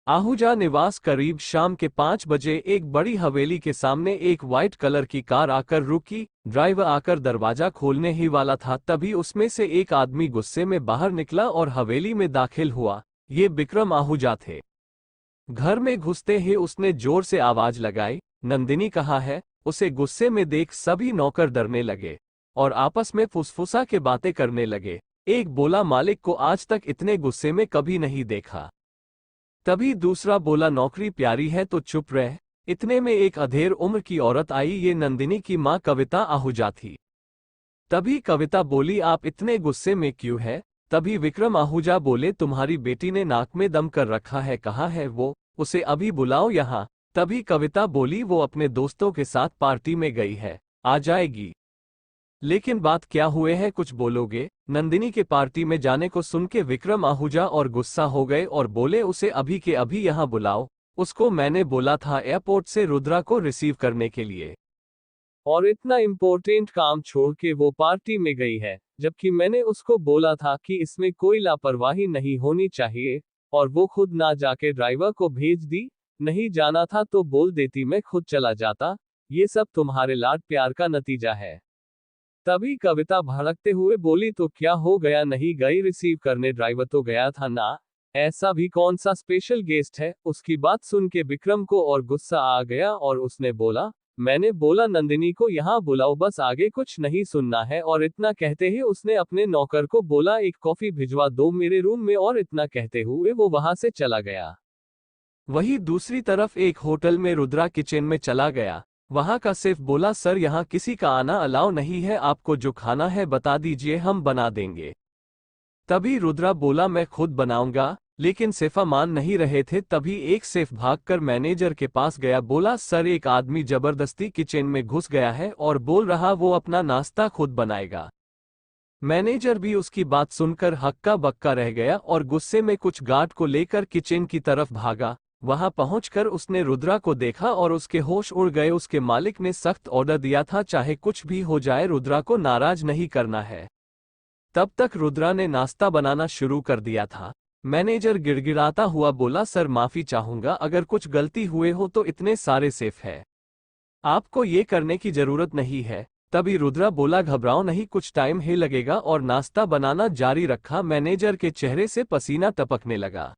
आहूजा निवास करीब शाम के 5 बजे एक बड़ी हवेली के सामने एक वाइट कलर की कार आकर रुकी। ड्राइवर आकर दरवाजा खोलने ही वाला था, तभी उसमें से एक आदमी गुस्से में बाहर निकला और हवेली में दाखिल हुआ। ये बिक्रम आहूजा थे। घर में घुसते ही उसने जोर से आवाज लगाई, नंदिनी कहाँ है? उसे गुस्से में देख सभी नौकर डरने लगे और आपस में फुसफुसा के बातें करने लगे। एक बोला, मालिक को आज तक इतने गुस्से में कभी नहीं देखा। तभी दूसरा बोला, नौकरी प्यारी है तो चुप रह। इतने में एक अधेड़ उम्र की औरत आई। ये नंदिनी की मां कविता आहूजा थी। तभी कविता बोली, आप इतने गुस्से में क्यों है? तभी विक्रम आहूजा बोले, तुम्हारी बेटी ने नाक में दम कर रखा है, कहाँ है वो? उसे अभी बुलाओ यहाँ। तभी कविता बोली, वो अपने दोस्तों के साथ पार्टी में गई है, आ जाएगी। लेकिन बात क्या हुए है, कुछ बोलोगे? नंदिनी के पार्टी में जाने को सुन के विक्रम आहूजा और गुस्सा हो गए और बोले, उसे अभी के अभी यहाँ बुलाओ। उसको मैंने बोला था एयरपोर्ट से रुद्रा को रिसीव करने के लिए, और इतना इम्पोर्टेंट काम छोड़ के वो पार्टी में गई है, जबकि मैंने उसको बोला था कि इसमें कोई लापरवाही नहीं होनी चाहिए, और वो खुद ना जाके ड्राइवर को भेज दी। नहीं जाना था तो बोल देती, मैं खुद चला जाता। ये सब तुम्हारे लाड प्यार का नतीजा है। तभी कविता भड़कते हुए बोली, तो क्या हो गया, नहीं गई रिसीव करने? ड्राइवर तो गया था ना, ऐसा भी कौन सा स्पेशल गेस्ट है? उसकी बात सुन के विक्रम को और गुस्सा आ गया और उसने बोला, मैंने बोला नंदिनी को यहाँ बुलाओ, बस आगे कुछ नहीं सुनना है। और इतना कहते ही उसने अपने नौकर को बोला, एक कॉफी भिजवा दो मेरे रूम में, और इतना कहते हुए वो वहां से चला गया। वहीं दूसरी तरफ एक होटल में रुद्रा किचन में चला गया। वहां का शेफ बोला, सर यहाँ किसी का आना अलाउ नहीं है, आपको जो खाना है बता दीजिए, हम बना देंगे। तभी रुद्रा बोला, मैं खुद बनाऊंगा। लेकिन शेफा मान नहीं रहे थे। तभी एक शेफ भागकर मैनेजर के पास गया, बोला, सर एक आदमी जबरदस्ती किचन में घुस गया है और बोल रहा वो अपना नाश्ता खुद बनाएगा। मैनेजर भी उसकी बात सुनकर हक्का बक्का रह गया और गुस्से में कुछ गार्ड को लेकर किचन की तरफ भागा। वहां पहुंचकर उसने रुद्रा को देखा और उसके होश उड़ गए। उसके मालिक ने सख्त ऑर्डर दिया था, चाहे कुछ भी हो जाए रुद्रा को नाराज नहीं करना है। तब तक रुद्रा ने नाश्ता बनाना शुरू कर दिया था। मैनेजर गिड़गिड़ाता हुआ बोला, सर माफी चाहूंगा, अगर कुछ गलती हुए हो तो इतने सारे शेफ है, आपको ये करने की जरूरत नहीं है। तभी रुद्रा बोला, घबराओ नहीं, कुछ टाइम ही लगेगा, और नाश्ता बनाना जारी रखा। मैनेजर के चेहरे से पसीना टपकने लगा।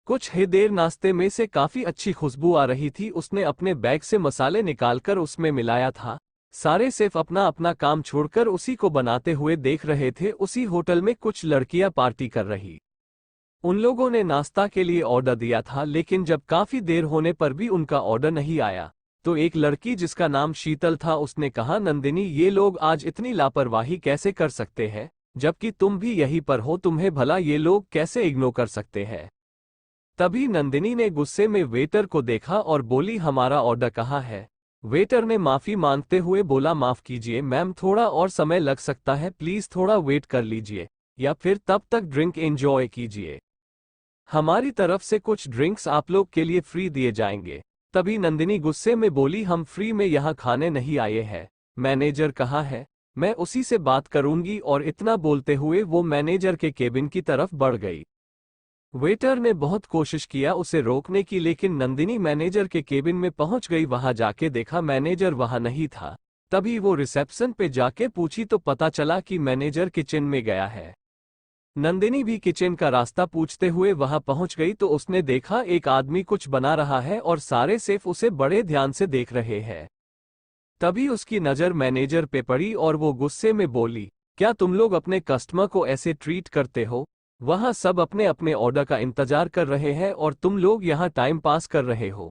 कुछ ही देर नाश्ते में से काफी अच्छी खुशबू आ रही थी। उसने अपने बैग से मसाले निकालकर उसमें मिलाया था। सारे शेफ अपना अपना काम छोड़कर उसी को बनाते हुए देख रहे थे। उसी होटल में कुछ लड़कियां पार्टी कर रही। उन लोगों ने नाश्ता के लिए ऑर्डर दिया था, लेकिन जब काफी देर होने पर भी उनका ऑर्डर नहीं आया तो एक लड़की जिसका नाम शीतल था, उसने कहा, नंदिनी ये लोग आज इतनी लापरवाही कैसे कर सकते हैं, जबकि तुम भी यहीं पर हो, तुम्हें भला ये लोग कैसे इग्नोर कर सकते हैं? तभी नंदिनी ने गुस्से में वेटर को देखा और बोली, हमारा ऑर्डर कहाँ है? वेटर ने माफी मांगते हुए बोला, माफ कीजिए मैम, थोड़ा और समय लग सकता है, प्लीज थोड़ा वेट कर लीजिए, या फिर तब तक ड्रिंक एंजॉय कीजिए। हमारी तरफ से कुछ ड्रिंक्स आप लोग के लिए फ्री दिए जाएंगे। तभी नंदिनी गुस्से में बोली, हम फ्री में यहाँ खाने नहीं आए हैं। मैनेजर कहाँ है? मैं उसी से बात करूंगी। और इतना बोलते हुए वो मैनेजर के केबिन की तरफ बढ़ गई। वेटर ने बहुत कोशिश किया उसे रोकने की, लेकिन नंदिनी मैनेजर के केबिन में पहुंच गई। वहां जाके देखा मैनेजर वहां नहीं था। तभी वो रिसेप्शन पे जाके पूछी तो पता चला कि मैनेजर किचन में गया है। नंदिनी भी किचन का रास्ता पूछते हुए वहां पहुंच गई तो उसने देखा एक आदमी कुछ बना रहा है और सारे शेफ उसे बड़े ध्यान से देख रहे हैं। तभी उसकी नजर मैनेजर पे पड़ी और वो गुस्से में बोली, क्या तुम लोग अपने कस्टमर को ऐसे ट्रीट करते हो? वहां सब अपने अपने ऑर्डर का इंतजार कर रहे हैं और तुम लोग यहाँ टाइम पास कर रहे हो।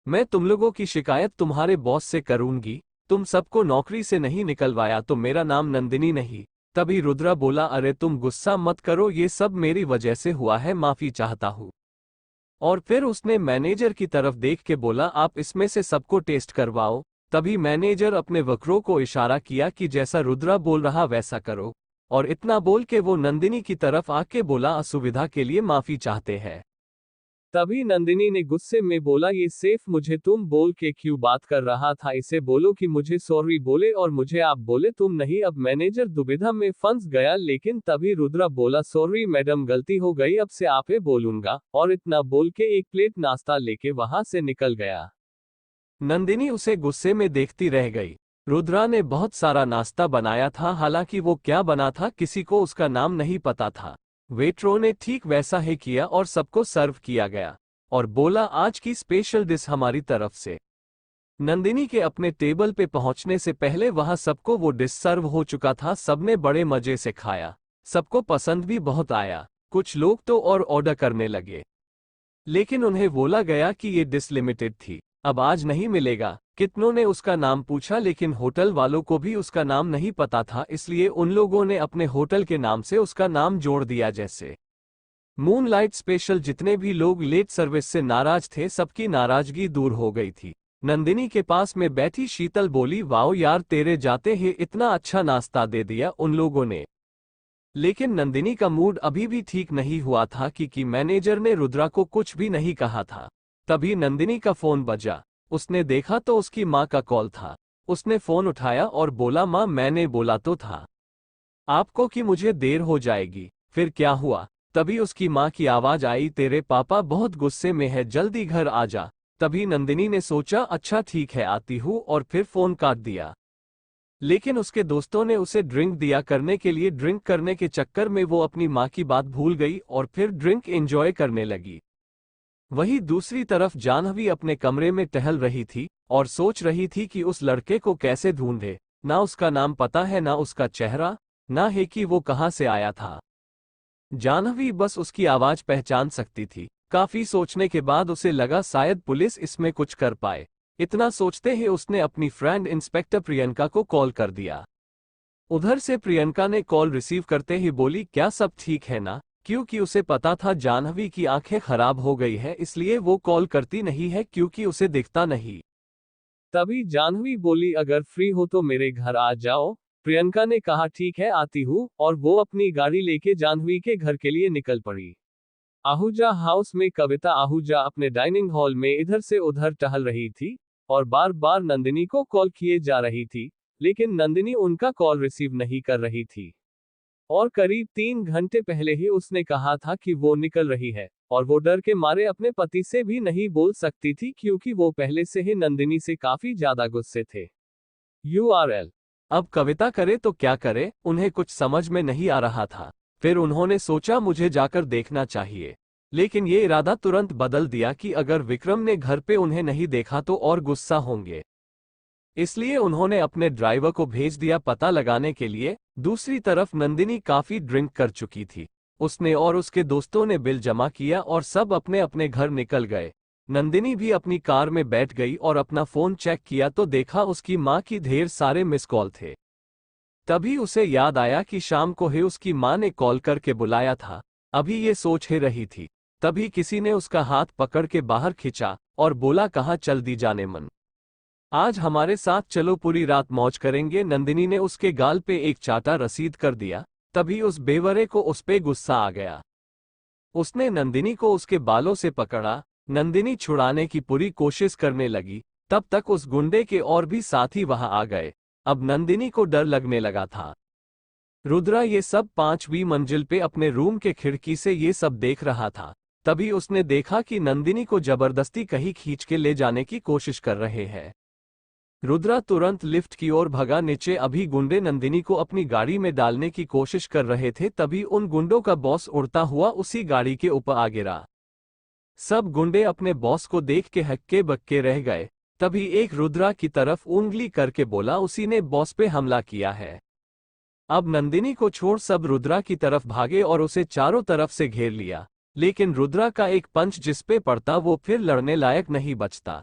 मैं तुम लोगों की शिकायत तुम्हारे बॉस से करूंगी। तुम सबको नौकरी से नहीं निकलवाया तो मेरा नाम नंदिनी नहीं। तभी रुद्रा बोला, अरे तुम गुस्सा मत करो, ये सब मेरी वजह से हुआ है, माफी चाहता हूँ। और फिर उसने मैनेजर की तरफ देख के बोला, आप इसमें से सबको टेस्ट करवाओ। तभी मैनेजर अपने वक्रों को इशारा किया कि जैसा रुद्रा बोल रहा वैसा करो, और इतना बोल के वो नंदिनी की तरफ आके बोला, असुविधा के लिए माफी चाहते हैं। तभी नंदिनी ने गुस्से में बोला, ये सेफ मुझे तुम बोल के क्यों बात कर रहा था, इसे बोलो कि मुझे सॉरी बोले और मुझे आप बोले तुम नहीं। अब मैनेजर दुविधा में फंस गया, लेकिन तभी रुद्रा बोला, सॉरी मैडम गलती हो गई, अब से आपे बोलूंगा, और इतना बोल के एक प्लेट नाश्ता लेके वहां से निकल गया। नंदिनी उसे गुस्से में देखती रह गई। रुद्रा ने बहुत सारा नाश्ता बनाया था, हालांकि वो क्या बना था किसी को उसका नाम नहीं पता था। वेटरों ने ठीक वैसा ही किया और सबको सर्व किया गया और बोला, आज की स्पेशल डिश हमारी तरफ से। नंदिनी के अपने टेबल पे पहुंचने से पहले वहां सबको वो डिश सर्व हो चुका था। सबने बड़े मजे से खाया, सबको पसंद भी बहुत आया। कुछ लोग तो और ऑर्डर करने लगे, लेकिन उन्हें बोला गया कि ये डिश लिमिटेड थी, अब आज नहीं मिलेगा। कितनों ने उसका नाम पूछा, लेकिन होटल वालों को भी उसका नाम नहीं पता था, इसलिए उन लोगों ने अपने होटल के नाम से उसका नाम जोड़ दिया, जैसे मूनलाइट स्पेशल। जितने भी लोग लेट सर्विस से नाराज थे, सबकी नाराजगी दूर हो गई थी। नंदिनी के पास में बैठी शीतल बोली, वाओ यार, तेरे जाते ही इतना अच्छा नाश्ता दे दिया उन लोगों ने। लेकिन नंदिनी का मूड अभी भी ठीक नहीं हुआ था कि मैनेजर ने रुद्रा को कुछ भी नहीं कहा था। तभी नंदिनी का फोन बजा। उसने देखा तो उसकी माँ का कॉल था। उसने फोन उठाया और बोला, माँ मैंने बोला तो था आपको कि मुझे देर हो जाएगी, फिर क्या हुआ? तभी उसकी माँ की आवाज आई, तेरे पापा बहुत गुस्से में है, जल्दी घर आ जा। तभी नंदिनी ने सोचा, अच्छा ठीक है आती हूँ, और फिर फोन काट दिया। लेकिन उसके दोस्तों ने उसे ड्रिंक दिया करने के लिए। ड्रिंक करने के चक्कर में वो अपनी माँ की बात भूल गई और फिर ड्रिंक एंजॉय करने लगी। वहीं दूसरी तरफ जाह्नवी अपने कमरे में टहल रही थी और सोच रही थी कि उस लड़के को कैसे ढूंढे। ना उसका नाम पता है, ना उसका चेहरा, ना है कि वो कहाँ से आया था। जाह्नवी बस उसकी आवाज पहचान सकती थी। काफी सोचने के बाद उसे लगा शायद पुलिस इसमें कुछ कर पाए। इतना सोचते ही उसने अपनी फ्रेंड इंस्पेक्टर प्रियंका को कॉल कर दिया। उधर से प्रियंका ने कॉल रिसीव करते ही बोली, क्या सब ठीक है ना? क्योंकि उसे पता था जाह्नवी की आंखें खराब हो गई है, इसलिए वो कॉल करती नहीं है क्योंकि उसे दिखता नहीं। तभी जाह्नवी बोली, अगर फ्री हो तो मेरे घर आ जाओ। प्रियंका ने कहा, ठीक है आती हूँ, और वो अपनी गाड़ी लेके जाह्नवी के घर के लिए निकल पड़ी। आहूजा हाउस में कविता आहूजा अपने डाइनिंग हॉल में इधर से उधर टहल रही थी और बार बार नंदिनी को कॉल किए जा रही थी, लेकिन नंदिनी उनका कॉल रिसीव नहीं कर रही थी। और करीब 3 घंटे पहले ही उसने कहा था कि वो निकल रही है, और वो डर के मारे अपने पति से भी नहीं बोल सकती थी क्योंकि वो पहले से ही नंदिनी से काफी ज्यादा गुस्से थे। URL। अब कविता करे तो क्या करे, उन्हें कुछ समझ में नहीं आ रहा था। फिर उन्होंने सोचा, मुझे जाकर देखना चाहिए। लेकिन ये इरादा तुरंत बदल दिया कि अगर विक्रम ने घर पे उन्हें नहीं देखा तो और गुस्सा होंगे। इसलिए उन्होंने अपने ड्राइवर को भेज दिया पता लगाने के लिए। दूसरी तरफ नंदिनी काफी ड्रिंक कर चुकी थी। उसने और उसके दोस्तों ने बिल जमा किया और सब अपने अपने घर निकल गए। नंदिनी भी अपनी कार में बैठ गई और अपना फोन चेक किया तो देखा उसकी माँ की ढेर सारे मिस कॉल थे। तभी उसे याद आया कि शाम को ही उसकी माँ ने कॉल करके बुलाया था। अभी ये सोच ही रही थी, तभी किसी ने उसका हाथ पकड़ के बाहर खींचा और बोला, कहाँ चल दी जाने मन, आज हमारे साथ चलो, पूरी रात मौज करेंगे। नंदिनी ने उसके गाल पे एक चाटा रसीद कर दिया। तभी उस बेवरे को उस पे गुस्सा आ गया। उसने नंदिनी को उसके बालों से पकड़ा। नंदिनी छुड़ाने की पूरी कोशिश करने लगी। तब तक उस गुंडे के और भी साथी वहां आ गए। अब नंदिनी को डर लगने लगा था। रुद्रा ये सब 5वीं मंजिल पे अपने रूम के खिड़की से ये सब देख रहा था। तभी उसने देखा कि नंदिनी को जबरदस्ती कहीं खींच के ले जाने की कोशिश कर रहे हैं। रुद्रा तुरंत लिफ्ट की ओर भगा नीचे। अभी गुंडे नंदिनी को अपनी गाड़ी में डालने की कोशिश कर रहे थे, तभी उन गुंडों का बॉस उड़ता हुआ उसी गाड़ी के ऊपर आ गिरा। सब गुंडे अपने बॉस को देख के हक्के बक्के रह गए। तभी एक रुद्रा की तरफ उंगली करके बोला, उसी ने बॉस पे हमला किया है। अब नंदिनी को छोड़ सब रुद्रा की तरफ भागे और उसे चारों तरफ से घेर लिया। लेकिन रुद्रा का एक पंच जिस पे पड़ता वो फिर लड़ने लायक नहीं बचता।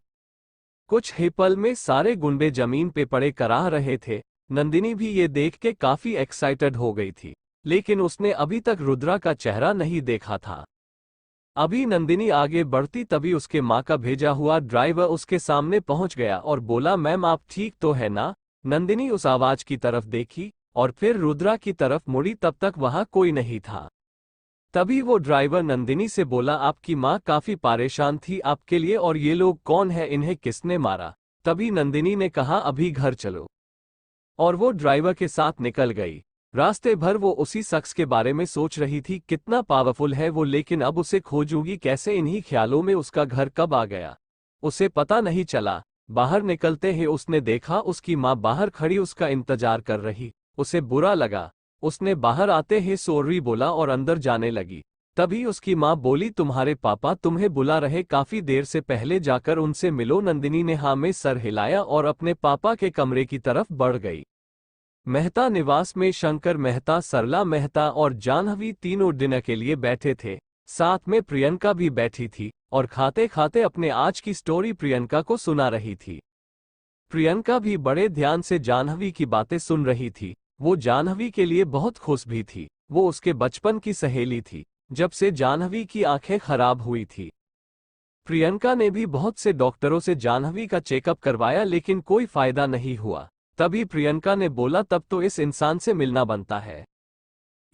कुछ ही पल में सारे गुंडे जमीन पे पड़े कराह रहे थे। नंदिनी भी ये देख के काफी एक्साइटेड हो गई थी, लेकिन उसने अभी तक रुद्रा का चेहरा नहीं देखा था। अभी नंदिनी आगे बढ़ती तभी उसके माँ का भेजा हुआ ड्राइवर उसके सामने पहुंच गया और बोला, मैम आप ठीक तो है ना? नंदिनी उस आवाज की तरफ देखी और फिर रुद्रा की तरफ मुड़ी, तब तक वहां कोई नहीं था। तभी वो ड्राइवर नंदिनी से बोला, आपकी माँ काफी परेशान थी आपके लिए, और ये लोग कौन है, इन्हें किसने मारा? तभी नंदिनी ने कहा, अभी घर चलो। और वो ड्राइवर के साथ निकल गई। रास्ते भर वो उसी शख्स के बारे में सोच रही थी, कितना पावरफुल है वो, लेकिन अब उसे खोजूंगी कैसे? इन्हीं ख्यालों में उसका घर कब आ गया उसे पता नहीं चला। बाहर निकलते ही उसने देखा उसकी माँ बाहर खड़ी उसका इंतजार कर रही। उसे बुरा लगा। उसने बाहर आते ही सॉरी बोला और अंदर जाने लगी। तभी उसकी माँ बोली, तुम्हारे पापा तुम्हें बुला रहे, काफी देर से, पहले जाकर उनसे मिलो। नंदिनी ने हाँ में सर हिलाया और अपने पापा के कमरे की तरफ बढ़ गई। मेहता निवास में शंकर मेहता, सरला मेहता और जाह्नवी तीनों डिनर के लिए बैठे थे। साथ में प्रियंका भी बैठी थी और खाते खाते अपने आज की स्टोरी प्रियंका को सुना रही थी। प्रियंका भी बड़े ध्यान से जाह्नवी की बातें सुन रही थी। वो जाह्नवी के लिए बहुत खुश भी थी। वो उसके बचपन की सहेली थी, जब से जाह्नवी की आंखें खराब हुई थी। प्रियंका ने भी बहुत से डॉक्टरों से जाह्नवी का चेकअप करवाया, लेकिन कोई फायदा नहीं हुआ। तभी प्रियंका ने बोला, तब तो इस इंसान से मिलना बनता है।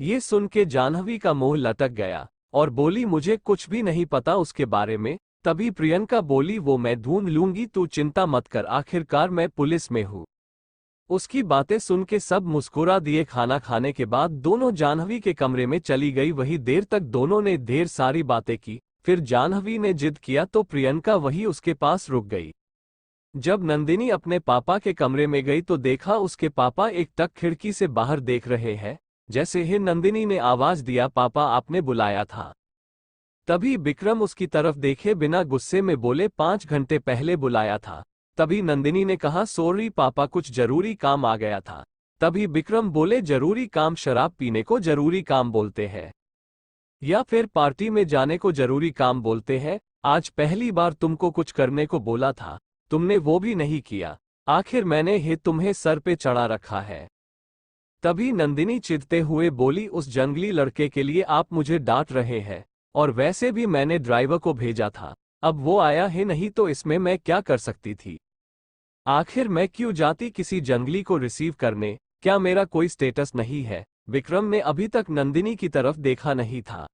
ये सुन के जाह्नवी का मुंह लटक गया और बोली, मुझे कुछ भी नहीं पता उसके बारे में। तभी प्रियंका बोली, वो मैं ढूंढ लूंगी, तू चिंता मत कर, आखिरकार मैं पुलिस में हूँ। उसकी बातें सुन के सब मुस्कुरा दिए। खाना खाने के बाद दोनों जाह्नवी के कमरे में चली गई। वही देर तक दोनों ने ढेर सारी बातें की। फिर जाह्नवी ने जिद किया तो प्रियंका वही उसके पास रुक गई। जब नंदिनी अपने पापा के कमरे में गई तो देखा उसके पापा एक टक खिड़की से बाहर देख रहे हैं। जैसे ही नंदिनी ने आवाज दिया, पापा आपने बुलाया था, तभी विक्रम उसकी तरफ देखे बिना गुस्से में बोले, 5 घंटे पहले बुलाया था। तभी नंदिनी ने कहा, सॉरी पापा, कुछ जरूरी काम आ गया था। तभी विक्रम बोले, जरूरी काम शराब पीने को जरूरी काम बोलते हैं, या फिर पार्टी में जाने को जरूरी काम बोलते हैं? आज पहली बार तुमको कुछ करने को बोला था, तुमने वो भी नहीं किया। आखिर मैंने ही तुम्हें सर पे चढ़ा रखा है। तभी नंदिनी चिढ़ते हुए बोली, उस जंगली लड़के के लिए आप मुझे डांट रहे हैं, और वैसे भी मैंने ड्राइवर को भेजा था, अब वो आया ही नहीं तो इसमें मैं क्या कर सकती थी? आखिर मैं क्यों जाती किसी जंगली को रिसीव करने? क्या मेरा कोई स्टेटस नहीं है? विक्रम ने अभी तक नंदिनी की तरफ देखा नहीं था।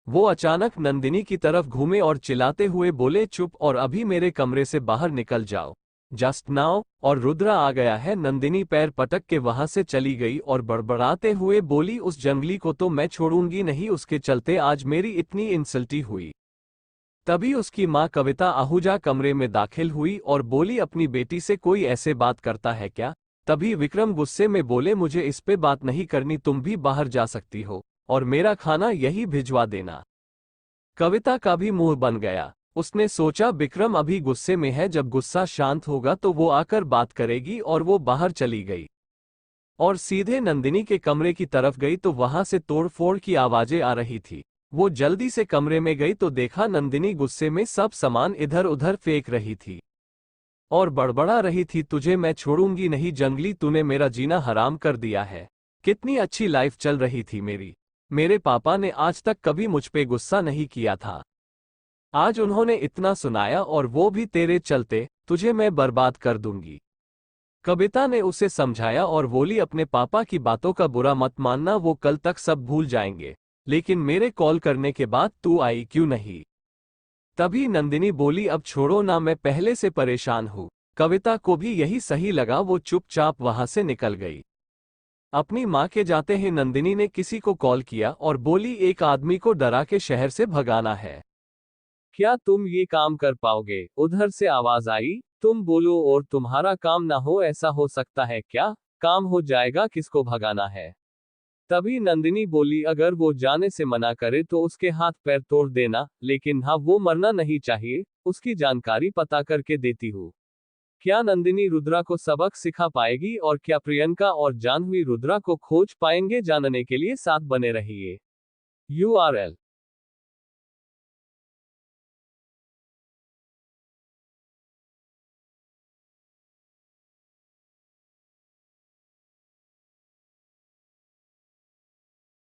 वो अचानक नंदिनी की तरफ घूमे और चिल्लाते हुए बोले, चुप, और अभी मेरे कमरे से बाहर निकल जाओ, जस्ट नाउ। और रुद्रा आ गया है। नंदिनी पैर पटक के वहां से चली गई और बड़बड़ाते हुए बोली, उस जंगली को तो मैं छोड़ूंगी नहीं, उसके चलते आज मेरी इतनी इंसल्टी हुई। तभी उसकी माँ कविता आहूजा कमरे में दाखिल हुई और बोली, अपनी बेटी से कोई ऐसे बात करता है क्या? तभी विक्रम गुस्से में बोले, मुझे इस पे बात नहीं करनी, तुम भी बाहर जा सकती हो और मेरा खाना यही भिजवा देना। कविता का भी मुंह बन गया। उसने सोचा विक्रम अभी गुस्से में है, जब गुस्सा शांत होगा तो वो आकर बात करेगी, और वो बाहर चली गई और सीधे नंदिनी के कमरे की तरफ गई तो वहां से तोड़फोड़ की आवाजें आ रही थी। वो जल्दी से कमरे में गई तो देखा नंदिनी गुस्से में सब सामान इधर उधर फेंक रही थी और बड़बड़ा रही थी, तुझे मैं छोड़ूंगी नहीं जंगली, तूने मेरा जीना हराम कर दिया है। कितनी अच्छी लाइफ चल रही थी मेरी। मेरे पापा ने आज तक कभी मुझ पे गुस्सा नहीं किया था। आज उन्होंने इतना सुनाया और वो भी तेरे चलते, तुझे मैं बर्बाद कर दूंगी। कविता ने उसे समझाया और बोली, अपने पापा की बातों का बुरा मत मानना, वो कल तक सब भूल जाएंगे, लेकिन मेरे कॉल करने के बाद तू आई क्यों नहीं? तभी नंदिनी बोली, अब छोड़ो ना, मैं पहले से परेशान हूँ। कविता को भी यही सही लगा, वो चुपचाप वहां से निकल गई। अपनी माँ के जाते ही नंदिनी ने किसी को कॉल किया और बोली, एक आदमी को डरा के शहर से भगाना है, क्या तुम ये काम कर पाओगे? उधर से आवाज आई, तुम बोलो और तुम्हारा काम ना हो, ऐसा हो सकता है क्या? काम हो जाएगा, किसको भगाना है? तभी नंदिनी बोली, अगर वो जाने से मना करे तो उसके हाथ पैर तोड़ देना, लेकिन हाँ, वो मरना नहीं चाहिए, उसकी जानकारी पता करके देती हूँ। क्या नंदिनी रुद्रा को सबक सिखा पाएगी और क्या प्रियंका और जाह्नवी रुद्रा को खोज पाएंगे? जानने के लिए साथ बने रहिए। URL